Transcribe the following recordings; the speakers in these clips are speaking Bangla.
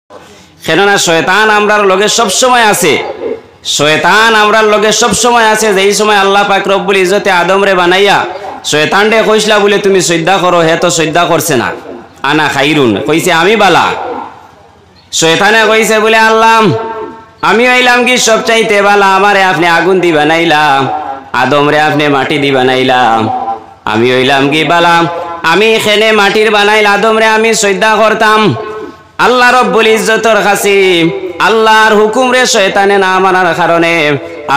কেননা শয়তান আমরার লগে সব সময় আছে, শয়তান আমরার লগে সব সময় আছে। যেই সময় আল্লাহ পাক রব্বুল ইজ্জতে আদম রে বানাইয়া শয়তান রে কইসলা বলে তুমি শ্রদ্ধা করো, হে তো শ্রদ্ধা করছে না। আনা খাইরুন কইছে আমি বালা। শয়তানে কইছে বলে আল্লাহ আমি হইলাম কি সবচাইতে বালা, আমারে আপনি আগুন দি বানাইলাম, আদম রে আপনি মাটি দি বানাইলাম। আমি হইলাম কি বালা, আমি এখানে মাটির বানাইল, আদম রে আমি শ্রদ্ধা করতাম। আল্লাহ রব্বুল ইজ্জতর কাছে আল্লাহর হুকুম রে শয়তানে না মানার কারণে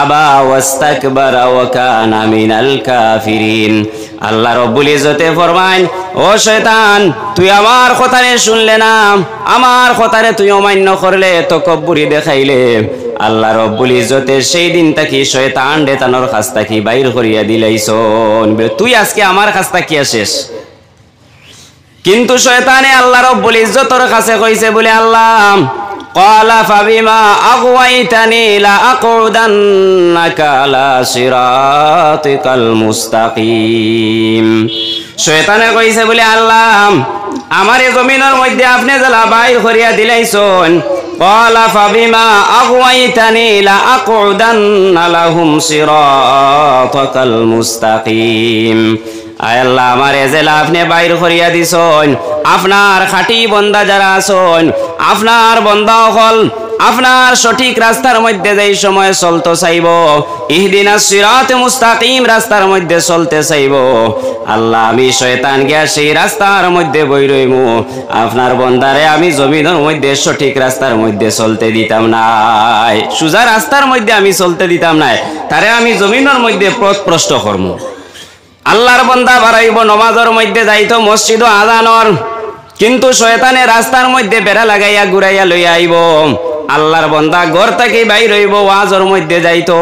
আবা ওয়াস্তাকবারা ওয়া কানা মিনাল কাফিরিন। আল্লাহ রব্বুল ইজ্জতে ফরমায়, ও শয়তান তুই আমার কথারে শুনলে না, আমার কথারে তুই অমান্য করলে, তকব্বুরি দেখাইলে, আল্লাহ রব্বুল ইজ্জতে সেই দিন তাকি শয়তান রে তানোর কাছ থাকি বাইর করিয়া দিলাইছন। তুই আজকে আমার কাছ থাকি আসিস। কিন্তু শয়তানে আল্লাহ রব্বুল ইজ্জতর কাছে কইছে বলে আল্লাহ ক্বালা ফাবিমা আগওয়াইতানি লা আকুদান্নাকা আলা সিরাতিকাল মুস্তাকিম। শয়তানে কইছে বলে আল্লাহ আমারে জমিনের মধ্যে আপনি যারা বাইর করিয়া দিলাইছন, ক্বালা ফাবিমা আগওয়াইতানি লা আকুদান্না লাহুম সিরাতাকাল মুস্তাকিম। আয় আল্লাহ আমার এজেলা আপনি বাইর করিয়া দিছন, আপনার খাঁটি বন্দা যারা আছেন, আপনার বন্দা হল আপনার সঠিক রাস্তার মধ্যে যেই সময় চলতে চাইব, ইহদিনাস সিরাতে মুস্তাকিম রাস্তার মধ্যে চলতে চাইব, আল্লাহ আমি শয়তান গিয়া সেই রাস্তার মধ্যে বই রইমু, আপনার বন্দারে আমি জমিনের মধ্যে সঠিক রাস্তার মধ্যে চলতে দিতাম নাই, সোজা রাস্তার মধ্যে আমি চলতে দিতাম নাই, তারে আমি জমিনের মধ্যে পথ প্রষ্ট করমু। আল্লাহর বন্দা বাড়াইব নমাজের মধ্যে যাইতো মসজিদ আজানর, কিন্তু শয়তানে রাস্তার মধ্যে বেড়া লাগাইয়া ঘুরাইয়া লইয়া আইব। আল্লাহর বন্দা ঘর থেকে বাইর হইব ওয়াজের মধ্যে যাইতো,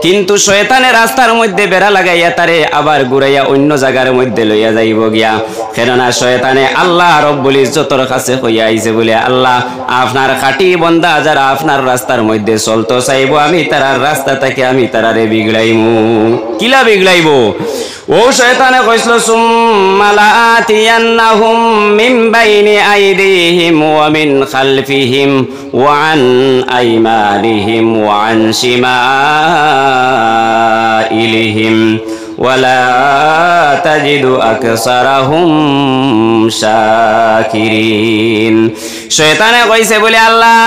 কিন্তু শয়তানে রাস্তার মধ্যে বেড়া লাগাইয়া তারে আবার ঘুরাইয়া অন্য জায়গার মধ্যে লইয়া যাইব গিয়া। কেননা শয়তানে আল্লাহ রব্বুল ইজ্জতর কাছে কইয়া আইছে বলে আল্লাহ আপনার খাঁটি বন্দা যারা আপনার রাস্তার মধ্যে চলতে চাইব, আমি তারার রাস্তা থেকে আমি তারারে বিগড়াইমু। কিলা বিগড়াইব? ও শয়তানে কইছিল সুম্মা লাআতিয়ান্নাহুম মিন বাইনি আইদিহিম ওয়া মিন খালফিহিম ওয়া আন আইমানিহিম ওয়া আন শিমাইলিহিম ওয়া লা তাজিদু আকসারাহুম শাকিরিন। শয়তানে কইছে বলে আল্লাহ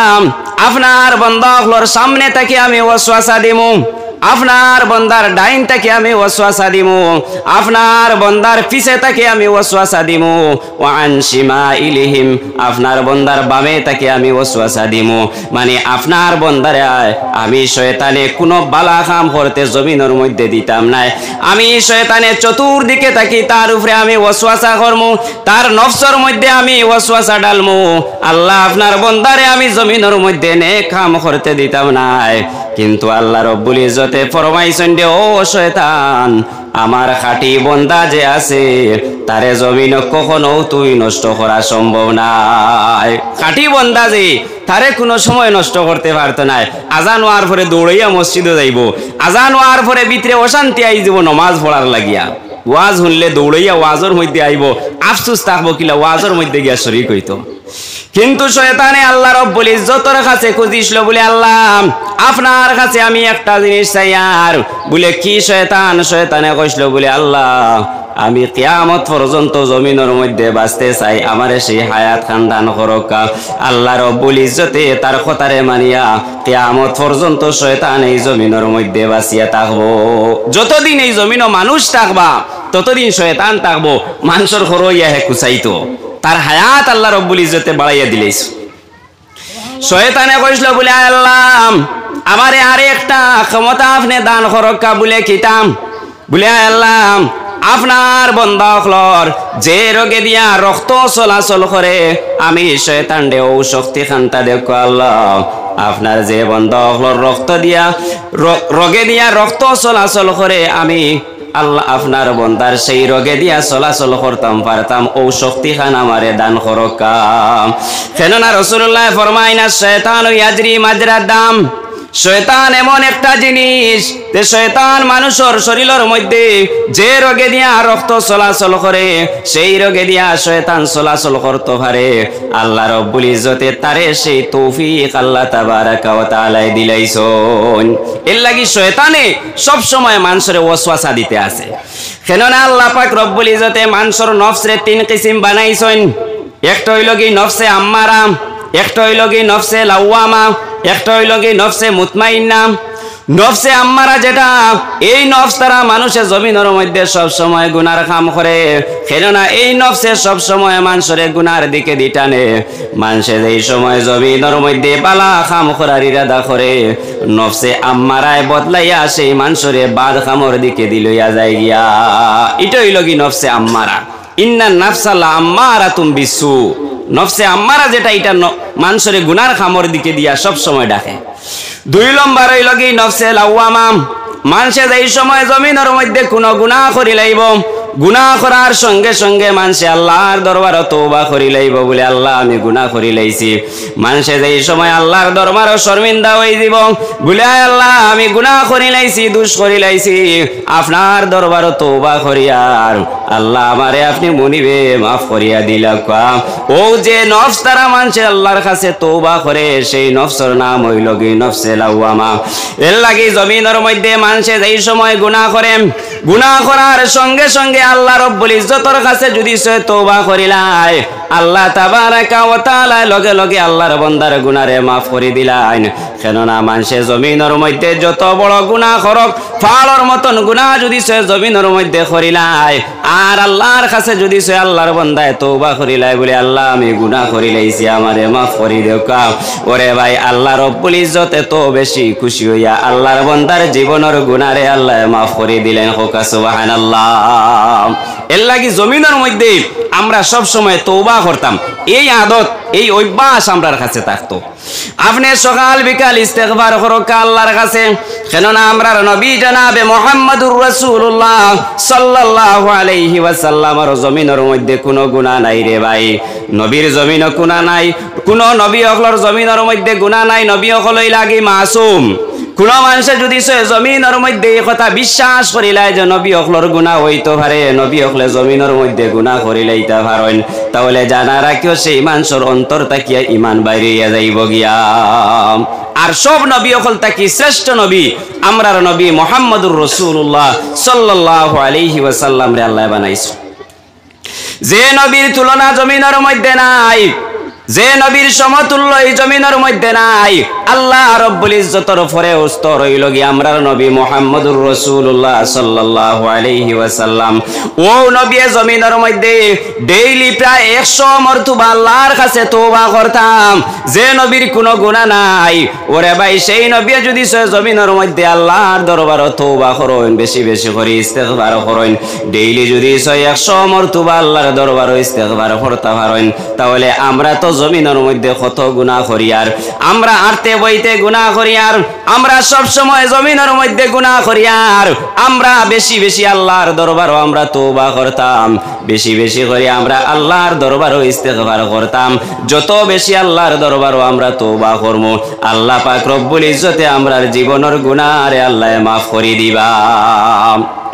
আপনার বান্দাগুলোর সামনে থেকে আমি ওয়াসওয়াসা দিমু, আপনার বন্দার ডাইন থেকে আমি ওয়াসওয়াসা দিমু, আপনার বন্দার পিছে থেকে আমি ওয়াসওয়াসা দিমু, ওয়া আন শিমাইলিহিম আপনার বন্দার বামে থেকে আমি ওয়াসওয়াসা দিমু। মানে আপনার বন্দারে আমি শয়তানে কোনো বালা কাম করতে জমিনের মধ্যে দিতাম নাই। আমি শয়তানে চতুর্দিকে থাকি তার উপরে আমি ওয়াসওয়াসা করমু, তার নফসের মধ্যে আমি ওয়াসওয়াসা ডালমু। আল্লাহ আপনার বন্দারে আমি জমিনের মধ্যে নেক কাম করতে দিতাম নাই। কিন্তু আল্লাহ রব্বুল ইজ্জতে ফরমাইছেন যে ও শয়তান আমার খাঁটি বন্দা যে আছে তারে জমিন কখনো তুই নষ্ট করা সম্ভব নাই। খাঁটি বন্দা যে তারে কোনো সময় নষ্ট করতে পারতো না। আজান হওয়ার পরে দৌড়াইয়া মসজিদে যাইব, আজান হওয়ার পরে ভিতরে অশান্তি আই যাব নমাজ পড়ার লাগিয়া, ওয়াজ শুনলে দৌড়াইয়া ওয়াজের মধ্যে আইব, আফসুস থাকবো কিলা ওয়াজের মধ্যে গিয়া শরীক হইতো। কিন্তু শয়তানে আল্লাহ রব্বুল ইজ্জতের কাছে খুঁজিছিল বলে আল্লাহ আপনার কাছে আমি একটা জিনিস চাই। আর বলে কি শয়তান? শয়তানে কইছিল বলে আল্লাহ আমি কিয়ামত পর্যন্ত জমিনের মধ্যে বাঁচতে চাই, আমারে সেই হায়াত খান দান করকা। আল্লাহ রব্বুল ইজ্জতে তার কথারে মানিয়া কিয়ামত পর্যন্ত শয়তান এই জমিনের মধ্যে বাঁচিয়া থাকবো। যতদিন এই জমিনও মানুষ থাকবা ততদিন শয়তান থাকবো, মানুষের ঘরও ইয়া কুচাইতো, তার হায়াত আল্লাহ রব্বুল ইজ্জতে বাড়াইয়া দিলেছ। শয়তানে কইছিল বলে আল্লাহ আমারে আরে একটা ক্ষমতা আপনি দান করকা। বলে কিতাম? বলে আল্লাহ আপনার বন্দাসকলর যে রোগে দিয়া রক্ত চলাচল করে আমি শয়তান দে ও শক্তি খান্তা দেখো আল্লাহ আপনার যে বন্দাসকলর রক্ত দিয়া রোগে দিয়া রক্ত চলাচল করে আমি আল্লাহ আপনার বন্দার সেই রোগে দিয়া চলাচল করতাম পারতাম, ও শক্তি খান আমারে দান করকা। কেননা রাসূলুল্লাহ ফরমায় না শয়তান ইয়াজরি মাজরা দাম, শয়তান এমন একটা জিনিস যে শয়তান মানুষের শরীরের মধ্যে যে রোগে দিয়া রক্ত চলাচল করে সেই রোগে দিয়া শয়তান চলাচল করতে পারে আল্লাহ রব্বুল ইজ্জতে তারে সেই তৌফিক আল্লাহ তাবারাকা ওয়া তাআলা দিলাইছেন। এর লাগি শয়তানে সব সময় মানুষের ওয়াসওয়াসা দিতে আছে। কেননা আল্লাহ পাক রব্বুল ইজ্জতে মানুষের নফসরে তিন কিসিম বানাইছেন। একটা হইল কি নফসে আম্মারা, একটা হইল কি নফসে লাওয়ামা, একটা হইল কি নফসে মুতমাইন্না। নফসে আম্মারা যেটা, এই নফস তারা মানুষের জমিনের মধ্যে সব সময় গুনার কাম করে। কেননা এই নফসে সব সময় মানুষের গুনার দিকে দিটানে। মানুষের এই সময় জমিনের মধ্যে পালা কাম করার ইরাদা করে, নফসে আম্মারায় বদলাইয়া সেই মানুষের বাদ কামর দিকে দিলইয়া যায় গিয়া। এটা হইল কি নফসে আম্মারা। ইন্না নাফসা লাআম্মারাতুম বিসু। নফসে আম্মারা যেটা, এটা মানুষের গুনার কামর দিকে দিয়া সব সময় ডাকে। 2 নম্বর হইল কি নফসে লাওয়ামা। মানুষে এই সময় জমিনের মধ্যে কোনো গুনাহ করি লাইব, গুনাহ করার সঙ্গে সঙ্গে মানুষে আল্লাহর দরবারে তওবা করি লাইব বলে আল্লাহ আমি গুনাহ করি লাইছি। মানুষে এই সময় আল্লাহর দরবারে শর্মিন্দা হয়ে দিব বলে আল্লাহ আমি গুনাহ করি লাইছি, দোষ করি লাইছি, আপনার দরবারে তওবা করি আর আল্লাহ আমারে আপনি মনিবে মাফ করিয়া দিলা। ও যে নফস তারা মানুষে আল্লাহর কাছে তওবা করে সেই নফসের নাম হইল কি নফসে লাওয়ামা। এর লাগি জমিনের মধ্যে মানুষে এই সময় গুনাহ করে, গুনাহ করার সঙ্গে সঙ্গে আল্লাহ রব্বুল ইজ্জতের কাছে যদি সে তওবা করিলায় আল্লাহ তাবারাকা ওয়া তাআলা লগে লগে আল্লাহর বান্দার গুনারে মাফ করে দিলেন। কেননা মানুষে জমিনের মধ্যে যত বড় গুনাহ করক, ফালর মতন গুনাহ যদি সে জমিনের মধ্যে করিলায় আর আল্লাহর কাছে যদি সে আল্লাহর বান্দায় তওবা করিলায় বলে আল্লাহ আমি গুনাহ করি লাইছি আমারে মাফ করে দেও। ওরে ভাই আল্লাহ রব্বুল ইজ্জত এত বেশি খুশি হইয়া আল্লাহর বান্দার জীবনের গুনারে আল্লাহ মাফ করে দিলেন। হোক সুবহানাল্লাহ। এর লাগি জমিনের মধ্যে আমরা সব সময় তওবা করতাম, এই আদত এই অভ্যাস আমরার কাছে থাকতো। আপনি সকাল বিকাল ইস্তেগফার করুক আল্লাহর কাছে। কেননা আমরার নবী জনাবে মুহাম্মদুর রাসূলুল্লাহ সাল্লাল্লাহু আলাইহি ওয়াসাল্লামের জমিনের মধ্যে কোনো গুনাহ নাই রে ভাই। নবীর জমিনে গুনাহ নাই, কোন নবী হকলর জমিনের মধ্যে গুনাহ নাই। নবী হকলই লাগি মাসুম। কোন মানুষে যদি সে জমিনের মধ্যে এই কথা বিশ্বাস করিলাই যে নবী হকলর গুনাহ হইতে পারে, নবী হকলে জমিনের মধ্যে গুনাহ করিলাইতে পারেন, তাহলে জানা রাখিও সেই মানুষের অন্তর তাকিয়া ইমান বাইরিয়া যাইব গিয়া। আর সব নবী হকল তাকি শ্রেষ্ঠ নবী আমরার নবী মুহাম্মদুর রাসূলুল্লাহ সাল্লাল্লাহু আলাইহি ওয়াসাল্লাম রে আল্লাহ বানাইছে। যে নবীর তুলনা জমিনের মধ্যে নাই, যে নবীর সমতুল্য এই জমিনের মধ্যে নাই, আল্লাহ রব্বুল ইজ্জতের উপরে স্তর হইল কি আমরার নবী মুহাম্মদুর রাসূলুল্লাহ সাল্লাল্লাহু আলাইহি ওয়াসাল্লাম। ও নবী জমিনের মধ্যে ডেইলি প্রায় 100 মরতবা আল্লাহর কাছে তওবা করতাম। যে নবীর কোনো গুনাহ নাই, ওরে ভাই সেই নবী যদি সে জমিনের মধ্যে আল্লাহর দরবারে তওবা করেন, বেশি বেশি করে ইস্তেগফার করেন, ডেইলি যদি সে 100 মরতবা আল্লাহর দরবারে ইস্তেগফার করতে পারেন, তাহলে আমরা তো জমিনের মধ্যে কত গুনাহ করি আর আমরা আরতে বইতে গুনাহ করি আর আমরা সব সময় জমিনের মধ্যে গুনাহ করি আর আমরা বেশি বেশি আল্লাহর দরবারে আমরা তওবা করতাম, বেশি বেশি করে আমরা আল্লাহর দরবারে ইস্তেগফার করতাম। যত বেশি আল্লাহর দরবারে আমরা তওবা করব, আল্লাহ পাক রব্বুল ইজ্জতে আমরার জীবনের গুনাহরে আল্লাহ মাফ করে দিবা।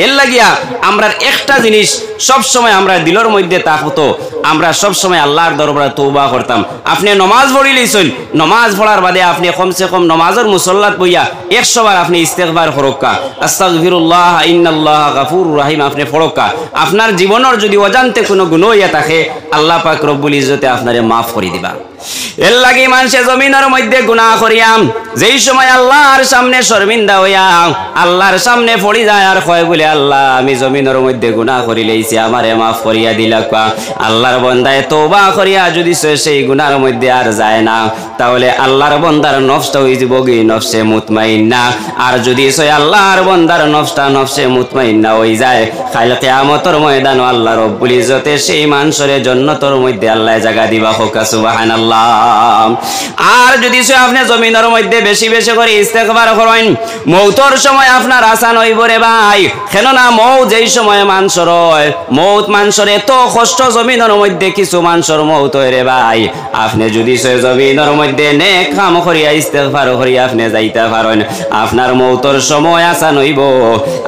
এর লাগিয়া আমরা একটা জিনিস সব সময় আমরা দিলের মধ্যে থাকতো, আমরা সব সময় আল্লাহর দরবারে তওবা করতাম। আপনি নমাজ পড়ি লইছেন, নমাজ পড়ার বাদে আপনি কমসে কম নমাজের মুসল্লাত বইয়া 100 বার আপনি ইস্তেগফার করুকা, আস্তাগফিরুল্লাহ ইন্নাল্লাহা গাফুরুর রহিম আপনি পড়ুকা। আপনার জীবনের যদি অজান্তে কোনো গুনাহ হইয়া থাকে, আল্লাহ পাক রব্বুল ইজ্জতে আপনারে মাফ করে দিবা। এর লাগি মানুষে জমিনের মধ্যে গুনাহ করিয়াম, যেই সময় আল্লাহর সামনে শর্মিন্দা হইয়া আল্লাহর সামনে পড়ি যায় আর কয় বলে আল্লাহ আমি জমিনের মধ্যে গুনাহ করি লইছি আমারে মাফ করিয়া দিলা। আল্লাহর বান্দায় তওবা করিয়া যদি সেই গুনার মধ্যে আর যায় না, তাহলে আল্লাহর বান্দার নফসটা হয়ে যাব কি নফসে মুতমাইন্না। আর যদি সে আল্লাহর বান্দার নফসটা নফসে মুতমাইন্না হয়ে যায়, কাল কিয়ামতের ময়দানে আল্লাহ রব্বুল ইজ্জতে সেই মানুষের জান্নাতের মধ্যে আল্লাহ জায়গা দিবা। হোক সুবহানাল্লাহ। সুবহানাল্লাহ। আর যদি আপনি জমিনের মধ্যে বেশি বেশি করে ইস্তেগফার করেন, মৌতর সময় আপনার আসান হইব রে ভাই। কেননা মৌত যেই সময় মানুষের হয়, মৌত মানুষের এত কষ্ট জমিনের মধ্যে কিছু মানুষের মৌত হয় রে ভাই। আপনি যদি জমিনের মধ্যে নেক কাম করিয়া ইস্তেগফার করিয়া আপনি যাইতে পারেন, আপনার মৌতর সময় আসান হইব।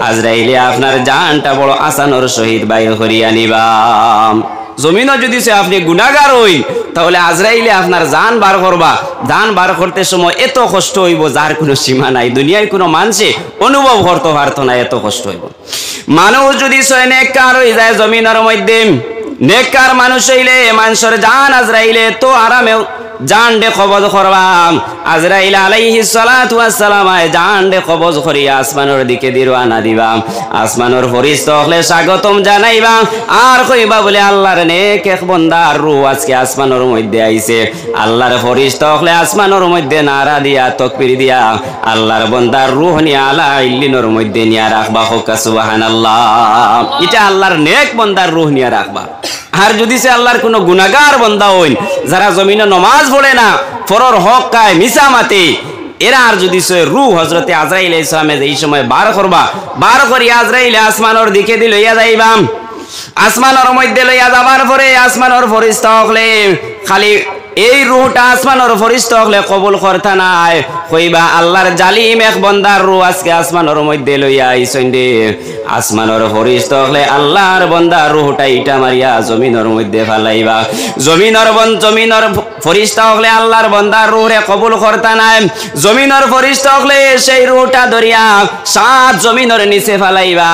আজরাইলে আপনার জানটা বড় আসানোর সহিত বাইর করিয়া নিবা। জমিনও যদি আপনি গুনাহগার হই, তাহলে আজরাইলে আপনার জান বার করবা। জান বার করতে সময় এত কষ্ট হইব যার কোনো সীমা নাই, দুনিয়ায় কোনো মানুষে অনুভব করতে পারতো না, এত কষ্ট হইব। মানুষ যদি নেককার হয়ে যায় জমিনের মধ্যে, নেককার মানুষ হইলে মানুষের জান আজরাইলে তো আরামে জান দে কবজ করবা। আজরাইল আলাইহিস সালাতু ওয়াস সালাম জান দে কবজ করিয়া আসমানের দিকে রওনা দিবা। আসমানের ফেরেশতা হলে স্বাগতম জানাইবা আর কইবা বলে আল্লাহর নেক এক বান্দার রূহ আজকে আসমানের মধ্যে আইছে। আল্লাহর ফেরেশতা হলে আসমানের মধ্যে নারা দিয়া তাকবীর দিয়া আল্লাহর বান্দার রূহ নিয়ে আলা ইল্লিনের মধ্যে নিয়া রাখবা। হোক সুবহানাল্লাহ। এটা আল্লাহর নেক বান্দার রূহ নিয়ে রাখবা। আর যদি সে আল্লাহর কোনো গুনাহগার বান্দা হইন, যারা জমিনে নামাজ পড়ে না, পরর হক খায়, মিছা মাতে, এরা আর যদি সে রূহ হযরতে আজরাইল আলাইহিস সালামে এই সময় বার করবা, বার করি আজরাইল আসমানের দিকে দি লইয়া যাইবা। আসমানের মধ্যে লইয়া যাবার পরে আসমানের ফেরেশতা হলে খালি এই রূহটা আসমানের ফেরেশতা হলে কবুল করতে নাই, কইবা আল্লাহর জালিম এক বান্দার রূহ আজকে আসমানের মধ্যে লইয়া আইছেন রে। আসমানের ফেরেশতা হলে আল্লাহর বান্দার রূহটা ইটা মারিয়া জমিনের মধ্যে ফালাইবা। জমিনের ফেরেশতা হলে আল্লাহর বান্দার রূহরে কবুল করতে নাই, জমিনের ফেরেশতা হলে সেই রূহটা ধরিয়া 7 জমিনের নিচে ফালাইবা।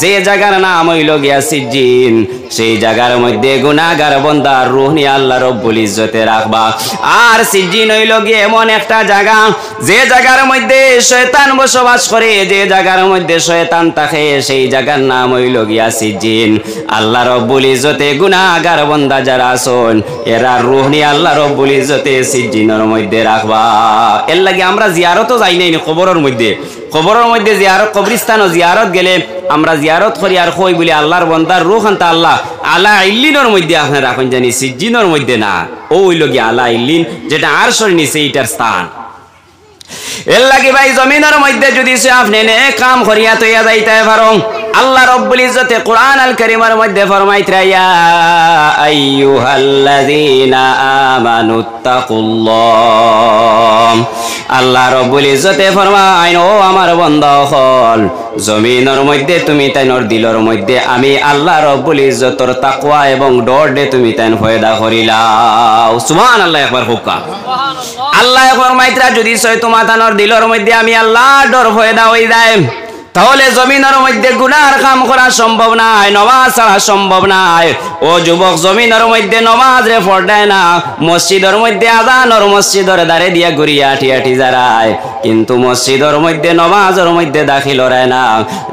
যে জায়গার নাম হইল গিয়া সিজ্জিন, সেই জায়গার মধ্যে গুনাহগার বান্দার রূহ নিয়ে আল্লাহ রব্বুল ইজ্জতে রাখবা। আর সিজ্জিন হইল গিয়ে এমন একটা জায়গা, যে জায়গার মধ্যে শয়তান বসবাস করে, যে জায়গার মধ্যে শয়তান থাকে, সেই জায়গার নাম হইল গিয়া সিজ্জিন। আল্লাহ রব্বুল ইজ্জতে গুনাহগার বান্দা যারা আছেন, এরা রূহ নিয়ে আল্লাহ রব্বুল ইজ্জতে সিজ্জিনের মধ্যে রাখবা। এর লাগে আমরা জিয়ারতও যাই নাই কবরের মধ্যে। কবরের মধ্যে জিয়ারত, কবরস্থানও জিয়ারত গেলে আমরা জিয়ারত করি আর কই বলি আল্লাহর বান্দার রূহ আনতা আল্লাহ আলা ইল্লিনের মধ্যে আপনি রাখুন, জানি সিজ্জিনের মধ্যে না। ও হইল গিয়া আলা ইল্লিন, যেটা আরশের নিচে এটার স্থান। এর লাগে ভাই জমিনের মধ্যে যদি আপনি নেক কাম করিয়া তৈয়া যাইতে পারো, আল্লাহ রব্বুল ইজ্জতে কুরআন আল কারীমের মধ্যে ফরমাইতরা ইয়া আইয়ুহাল্লাযীনা আমানুত্তাকুল্লাহ। আল্লাহ রব্বুল ইজ্জতে ফরমায়, ও আমার বান্দা হল, জমিনের মধ্যে তুমি তাইনর দিলের মধ্যে আমি আল্লাহ রব্বুল ইজ্জতর তাকওয়া এবং ডর দে তুমি তাইন ফয়দা করিলাও। সুবহানাল্লাহ। একবার হুক্কা আল্লাহ ফরমাইতরা যদি তোমার তাইনর দিলের মধ্যে আমি আল্লাহ ডর ফয়দা হই যায়, তাহলে জমিনের মধ্যে গুনার কাম করা সম্ভব নাই, নামাজ ছাড়া সম্ভব নাই। ও যুবক, জমিনের মধ্যে নামাজ রে পড়ায় না, মসজিদের মধ্যে আযানর মসজিদের দ্বারে দিয়া ঘুরিয়া আটি যারায়, কিন্তু মসজিদের মধ্যে নামাজের মধ্যে দাখিল হয় না।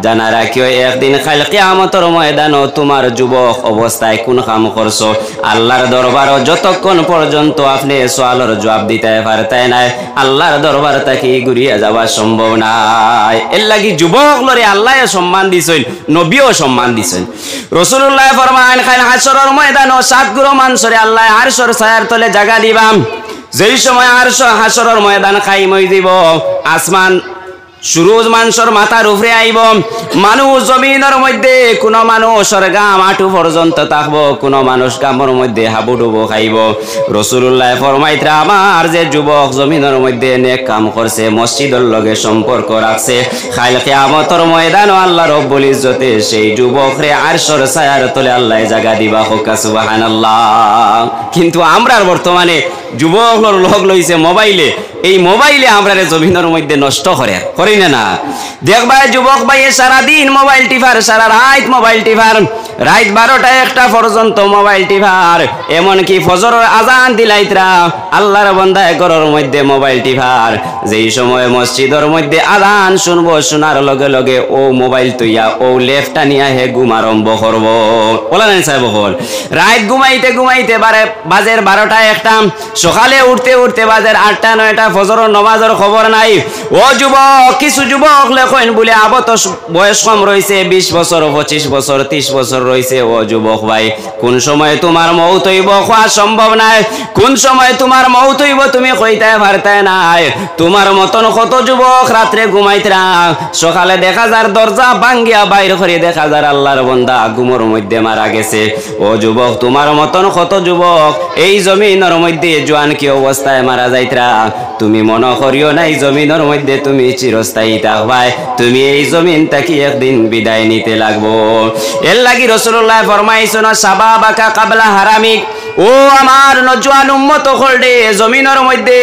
জানা রাখিও একদিন কাল কিয়ামতের ময়দানও তোমার যুবক অবস্থায় কোন কাম করছো আল্লাহর দরবার যতক্ষণ পর্যন্ত আপনি সওয়ালের জবাব দিতে পারতেন না, আল্লাহর দরবার থেকে ঘুরিয়া যাওয়া সম্ভব নাই। এর লাগি যুবক লরে আল্লাহ সম্মান দিছেন, নবীও সম্মান দিছেন। রাসূলুল্লাহ ফরমান, খাইল হাসরের ময়দানে 7 গুরু মানুষরে আল্লাহ আরশের ছায়ার তলে জায়গা দিবাম। যেই সময় হাসরের ময়দান কায়েম হই দিব, আসমান সুরজ মানুষের মাথার উপরে আইব। মানুষ জমিনের মধ্যে কোন মানুষের গাম আঁটু পর্যন্ত থাকবো, কোন মানুষ গামের মধ্যে হাবুডুবু খাইব। রাসূলুল্লাহ ফরমাইতরা, আমার যে যুবক জমিনের মধ্যে নেক কাম করছে, মসজিদের লগে সম্পর্ক রাখছে, কাল কিয়ামতের ময়দানে আল্লাহ রব্বুল ইজ্জতে সেই যুবকরে আরশের ছায়ার তলে আল্লাহ জায়গা দিবা। হোক সুবহানাল্লাহ। কিন্তু আমরার বর্তমানে যুবকর লোক লইছে মোবাইলে, এই মোবাইলে আমরা জমিনের মধ্যে নষ্ট করে করি না। দেখবা যুবক ভাই সারাদিন মোবাইল টিপার, সারা রাত মোবাইল টিপার, রাত 12টা-1টা পর্যন্ত মোবাইল টিপার, এমনকি ফজরের আজান দিলাইতরা আল্লাহর বান্দায় ঘরের মধ্যে মোবাইল টিপার। যেই সময় মসজিদের মধ্যে আজান শুনবো, শোনার লগে লগে ও মোবাইল তুইয়া ও লেফটা নিয়ে হে ঘুম আরম্ভ করবো। বলা নাই সাহেব বল, রাত ঘুমাইতে ঘুমাইতে বাজের 12টা-1টা, সকালে উঠতে উঠতে বাজের 8টা-9টা ফজরের নামাজের খবর নাই। ও যুবক, কিছু যুবক লেখেন বলে আবত বয়স কম রয়েছে, 20 বছর 25 বছর 30 বছর রয়েছে। ও যুবক ভাই, কোন সময় তোমার মৌত হইব হওয়া সম্ভব নাই, কোন সময় তোমার মৌত হইব তুমি কইতে পারতে নাই। তোমার মতন কত যুবক রাত্রে ঘুমাইতরা, সকালে দেখা যার দরজা ভাঙ্গিয়া বাইর করে দেখা যার আল্লাহর বান্দা ঘুমের মধ্যে মারা গেছে। ও যুবক, তোমার মতন কত যুবক এই জমিনের মধ্যে জোয়ান কি অবস্থায় মারা যাইতরা। তুমি মনে করিও নাই জমিনের মধ্যে তুমি চিরস্থায়ী থাকবাই, তুমি এই জমিন থেকে একদিন বিদায় নিতে লাগবো। এর লাগি রাসূলুল্লাহ ফরমাইছেন শাবাবাকা কাবলা হারামিক। ও আমার নজওয়ান উম্মত হলডে, জমিনের মধ্যে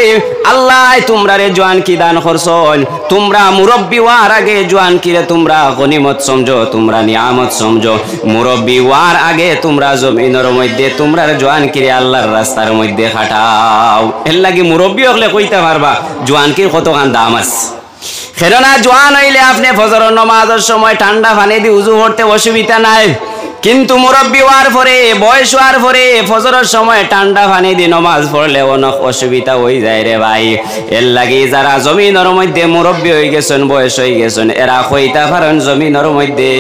আল্লাহ তোমরা রে জোয়ান কি দান করছন। তোমরা মুরব্বী হওয়ার আগে জোয়ান কিরে তোমরা গনিমত সমঝো, তোমরা নিয়ামত সমঝো। মুরব্বী হওয়ার আগে তোমরা জমিনের মধ্যে তোমরা জোয়ান কিরে আল্লাহর রাস্তার মধ্যে খাটাও। এর লাগি মুরব্বী হলে কইতে পারবা জোয়ান কির কতখান দাম আছে। কেননা জোয়ান হইলে আপনি ফজরের নামাজের সময় ঠান্ডা পানি দিয়ে উজু করতে অসুবিধা নাই, কিন্তু মুরব্বী হওয়ার পরে বয়স হওয়ার পরে ফজরের সময় ঠান্ডা পানি দিয়ে নামাজ পড়লে অনেক অসুবিধা হয়ে যায় রে ভাই। এর লাগি যারা জমিনের মধ্যে মুরব্বী হয়ে গেছেন, বয়স হয়ে গেছেন, এরা কইতে পারেন জমিনের মধ্যে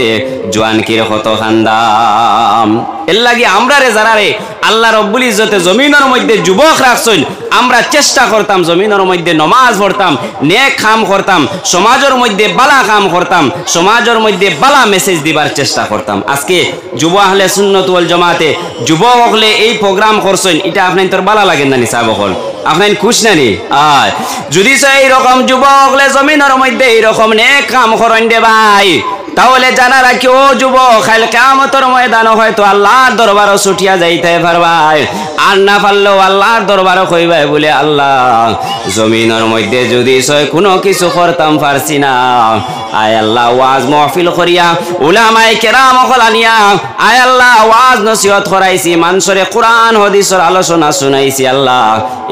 জোয়ান কির কত খান্দাম। এর লাগি আমরা রে যারা রে আল্লাহ রব্বুল ইজ্জতে জমিনের মধ্যে যুবক রাখছেন, আমরা চেষ্টা করতাম জমিনের মধ্যে নমাজ পড়তাম, নেক কাম করতাম, সমাজের মধ্যে বালা কাম করতাম, সমাজের মধ্যে বালা মেসেজ দিবার চেষ্টা করতাম। আজকে যুব আহলে সুন্নাত ওয়াল জামাতে যুবক হলে এই প্রোগ্রাম করছেন, এটা আপনার তোর বালা লাগেন না নি সাহেব হল, আপনার খুশ না নি? আর যদি এইরকম যুবক হলে জমিনের মধ্যে এইরকম নেক কাম করেন দে ভাই, তাহলে জানা রাখি ও যুবক, কাল কিয়ামতের ময়দানে হয়তো আল্লাহর দরবারও ছুটিয়া যাইতে পারবাই, আর না পারলেও আল্লাহর দরবারও কইবাই বলে আল্লাহ জমিনের মধ্যে যদি কোনো কিছু করতাম পারছি না, আয় আল্লাহ ওয়াজ মাহফিল করিয়া উলামায়ে কেরাম আনিয়া আয় আল্লাহ ওয়াজ নসিহত করাইছি, মানুষের কোরআন হাদিসের আলোচনা শুনাইছি। আল্লাহ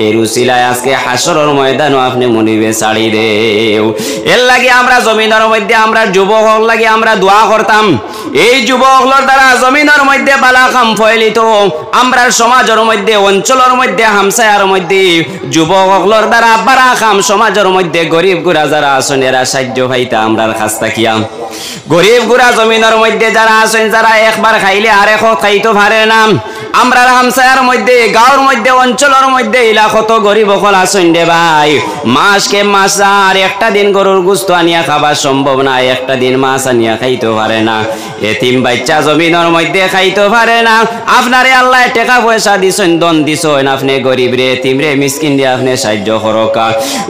এর উসিলায় আজকে হাসরের ময়দানও আপনি মনিবে ছাড়ি দেও। এর লাগি আমরা জমিনের মধ্যে আমরা যুবক লাগি আমরা দোয়া করতাম, এই যুবকগুলোর দ্বারা জমিনের মধ্যে বালা কাম ফয়লিত, আমরা সমাজের মধ্যে অঞ্চলের মধ্যে হামসায়ার মধ্যে যুবকগুলোর দ্বারা বালা কাম সমাজের মধ্যে গরিব গুড়া যারা আছেন এরা সাহায্য পাইতা আমরা কাছ থাকিয়া। গরিব গুড়া জমিনের মধ্যে যারা আছেন, যারা একবার খাইলে আর এক খাইতে পারে না, আমরা হামসায়ার মধ্যে গাঁওর মধ্যে অঞ্চলের মধ্যে ইলা কত গরিব হল আছেন রে ভাই, মাসকে মাস আর একটা দিন গরুর গোশত আনিয়া খাওয়া সম্ভব না, একটা দিন মাছ আনিয়া খাইতে পারে না, এতিম বাচ্চা জমিনের মধ্যে খাইতে পারে না। আপনারে আল্লাহ টাকা পয়সা দিছেন, দন দিছেন, আপনি গরিব রে এতিম রে মিসকিন দিয়ে আপনি সাহায্য করকা।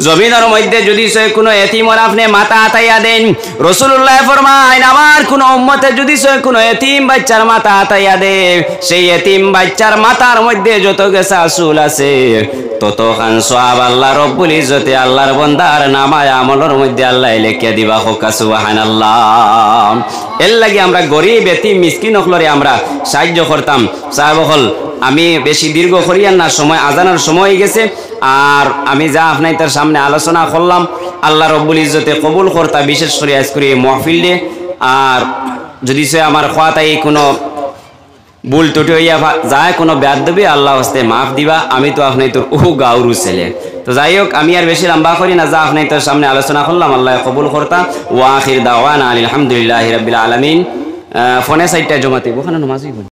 জমিনের মধ্যে যদি কোনো এতিমর আপনি মাথা আতাইয়া দেন, রাসূলুল্লাহ ফরমায় আমার কোন উম্মতে যদি কোনো এতিম বাচ্চার মাথা আতাইয়া দে, সেই এতিম বাচ্চার মাথার মধ্যে যত গেছা চুল আছে তত খান সওয়াব আল্লাহ রব্বুল ইজ্জতে আল্লাহর বান্দার নামায় আমলের মধ্যে আল্লাহ লিখিয়া দিবা। হোক সুবহানাল্লাহ। এর লাগি আমরা গরিব এতিম মিসকিন হলরে আমরা সাহায্য করতাম। সাহেব হল আমি বেশি দীর্ঘ করিয়ান না, সময় আজানের সময় হয়ে গেছে, আর আমি যা আপনাদের সামনে আলোচনা করলাম আল্লাহ রব্বুল ইজ্জতে কবুল করতা, বিশেষ করে আজ করে মহফিলে। আর যদি সে আমার খাওয়াতাই কোনো ভুল টুটি হইয়া যায়, কোনো বেয়াদবি আল্লাহ হস্তে মাফ দিবা, আমি তো আপনি তোর গাউরু ছেলে। তো যাই হোক, আমি আর বেশি লম্বা করি না, যা আপনি তোর সামনে আলোচনা করলাম আল্লাহ কবুল করতা। ওয়া আখির দাওয়ানা আলহামদুলিল্লাহি রাব্বিল আলামিন। ফোনে সাইডটা জমাতে ওখানে নামাজই